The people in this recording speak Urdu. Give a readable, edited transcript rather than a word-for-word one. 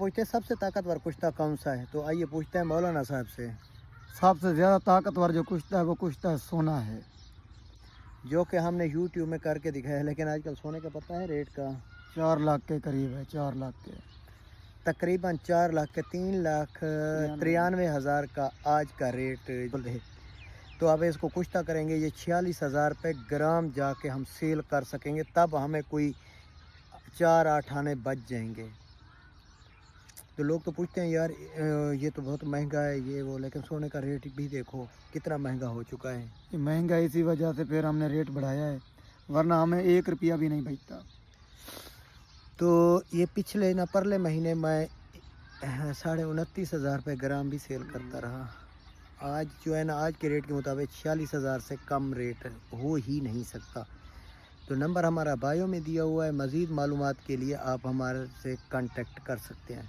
پوچھتے ہیں سب سے طاقتور کشتہ کون سا ہے، تو آئیے پوچھتے ہیں مولانا صاحب سے. سب سے زیادہ طاقتور جو کشتہ ہے وہ کشتہ سونا ہے، جو کہ ہم نے یوٹیوب میں کر کے دکھایا ہے، لیکن آج کل سونے کا پتہ ہے ریٹ کا 4 لاکھ کے قریب ہے، 4 لاکھ کے تقریباً 4 لاکھ کے 3,93,000 کا آج کا ریٹ ہے. تو اب اس کو کشتہ کریں گے، یہ 46,000 روپے گرام جا کے ہم سیل کر سکیں گے، تب ہمیں کوئی 4-8 آنے بچ جائیں گے. تو لوگ تو پوچھتے ہیں یار یہ تو بہت مہنگا ہے یہ وہ، لیکن سونے کا ریٹ بھی دیکھو کتنا مہنگا ہو چکا ہے. یہ مہنگا اسی وجہ سے پھر ہم نے ریٹ بڑھایا ہے، ورنہ ہمیں 1 روپیہ بھی نہیں بچتا. تو یہ پچھلے نہ پرلے مہینے میں 29,500 روپے گرام بھی سیل کرتا رہا. آج جو ہے نا آج کے ریٹ کے مطابق 46,000 سے کم ریٹ ہو ہی نہیں سکتا. تو نمبر ہمارا بایو میں دیا ہوا ہے، مزید معلومات کے لیے آپ ہمارے سے کانٹیکٹ کر سکتے ہیں.